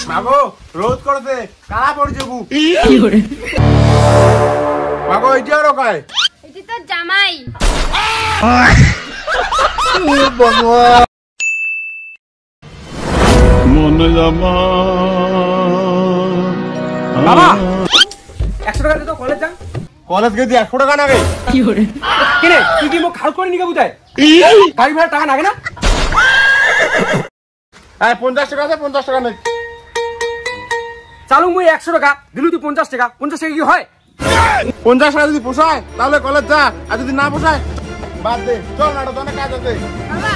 মাগো রোদ করতে কালা পড়ে যাবো। মাগো এটা আর কায় এটি তো জামাই। মনে জামা বাবা 100 টাকা দে তো কলেজ যান। কলেজ গেছি 100 টাকা নাগে কিনে তুই কি মোক খাল করে নিকে বুঝায় গাড়ি ভাড়া টাকা নাগে না? 50 টাকা আছে 50 টাকা নেই। চালু মুই 100 টাকা দিলু তুই 50 টাকা 50 টাকা কি হয়? 50 টাকা যদি পোষায় তাহলে কলেজ যা, আর যদি না পোষায় বাদ দে। চল না তো অনেক কাজ আছে। বাবা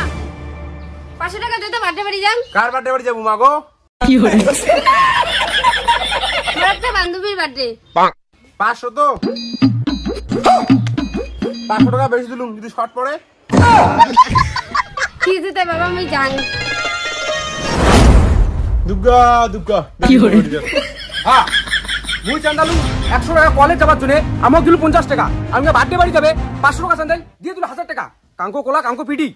500 টাকা দে তো বার্থডে বাড়ি যান। কার বার্থডে বাড়ি যাবো মাগো? আমার একটা বান্ধবীর বার্থডে। 500 তো 500 টাকা বেশি দিলুম, যদি শর্ট পড়ে কি দিতে বাবা আমি জানি। দুর্গা দুর্গা হ্যাঁ মুই চান্দালু 100 টাকা কলেজ যাবার জন্য আমাকে দিলু 50 টাকা। আমি বার্থডে বাড়ি যাবে 500 টাকা চান্দাল দিয়ে দিলু 1000 টাকা। কাঙ্কো কোলা কাঙ্কো পিটি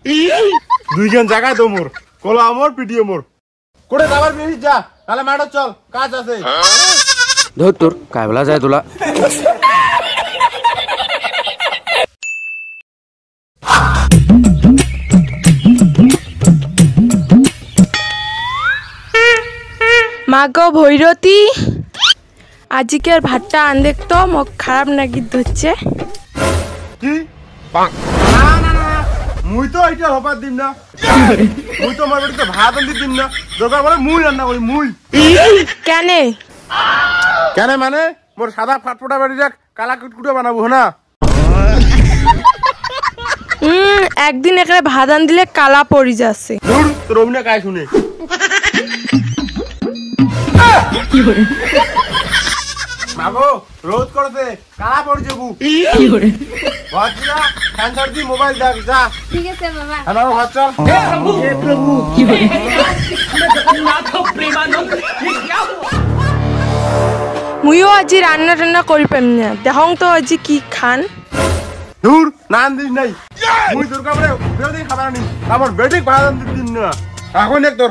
দুইজন জায়গায় তো মোর কোলা আমর পিটিও মোর করে যাবার বেশি যা, তাহলে মাঠে চল কাজ আছে। ধর তোর কায়বলা যায় তোলা। মাগো ভৈরতী আজকের ভাতটা আন দেখতো মোক খারাপ নাকি ধরছে। কি না না না মুই তো এটা হবার দিম না। মুই তো আমার বাড়িতে ভাত আনতে দিম না, দরকার পড়ে মুই রান্না করি। মুই কেনে কেন মানে মোর সাদা ফাটফোটা বাড়ি রাখ কালা কুটকুটে বানাবো না। একদিন এখানে ভাত আন দিলে কালা পড়ি যাচ্ছে। দূর তোর অভিনয় কায় শুনে। মাগো রোদ করতে কালা পড়ে যাবো। ঘর যা ফ্যান ছাড় দি মোবাইল দেখ যা। ঠিক আছে বাবা। হ্যালো ঘর চল। মুইও আজি রান্না টান্না করি পাম না, দেখং তো আজি কি খান। দূর নান দিস নাই মুই দরকার পড়ে বেড়ে খাবার আনি আমার বেড়ে ভাত আনতে দিন না। এখন দেখ তোর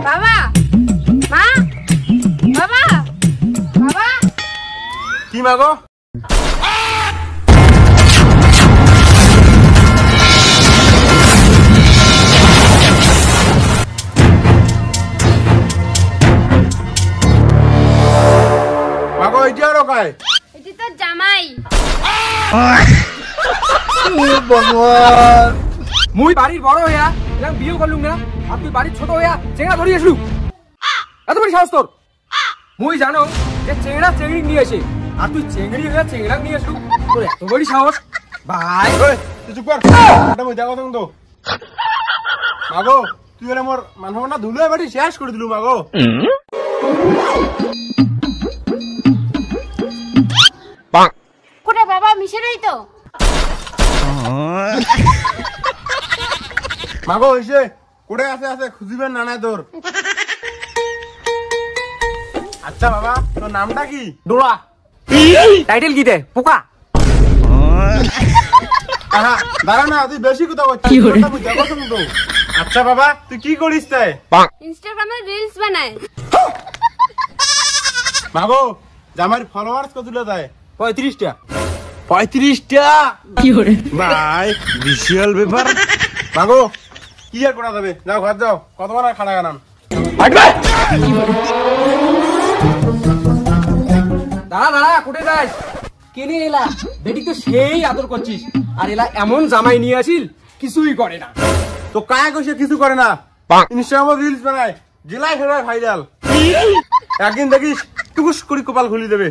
বাবা মা বাবা বাবা কি মাগো? মাগো এটা আর কায় এটি তো জামাই। মুই বাড়ির বড় হইয়া এরকম বিয়ে করলুম না, আর তুই বাড়ির ছোট হইয়া চেংড়া ধরিয়ে আসলু। এত বড় সাহস তোর? মুই জানো যে চেংড়া চেংড়ি নিয়ে আসে, আর তুই চেংড়ি হইয়া চেংড়া নিয়ে আসলু। তোর এত বড় সাহস ভাই। তুই চুপ কর, এটা মুই দেখো তো। মাগো তুই এর মোর মানুষ না ধুলে বাড়ি শেষ করে দিলু মাগো। কোটা বাবা মিশে রই তো। মাগো হইছে কোড়ে আছে আছে খুঁজিবেন না নাই তোর। আচ্ছা বাবা তোর নামটা কি? ডোলা। টাইটেল কি দে পোকা? দাঁড়া না তুই বেশি কথা বলছিস। তো আচ্ছা বাবা তুই কি করিস তাই? ইনস্টাগ্রামে রিলস বানায়। মাগো জামার ফলোয়ার্স কত দেয়? 35টা। 35টা ভাই বিশাল ব্যাপার। মাগো কি আর করা যাবে, যাও ঘর যাও, কতবার আর খানা গানাম। দাঁড়া দাঁড়া কোটে যাস? কেনে এলা বেটি তো সেই আদর করছিস, আর এলা এমন জামাই নিয়ে আসিল কিছুই করে না। তো কায় কইছে কিছু করে না, ইনস্টাগ্রামে রিলস বানায় জেলায় ফেরায় ভাইরাল। একদিন দেখিস টুকুস করে কপাল খুলি দেবে।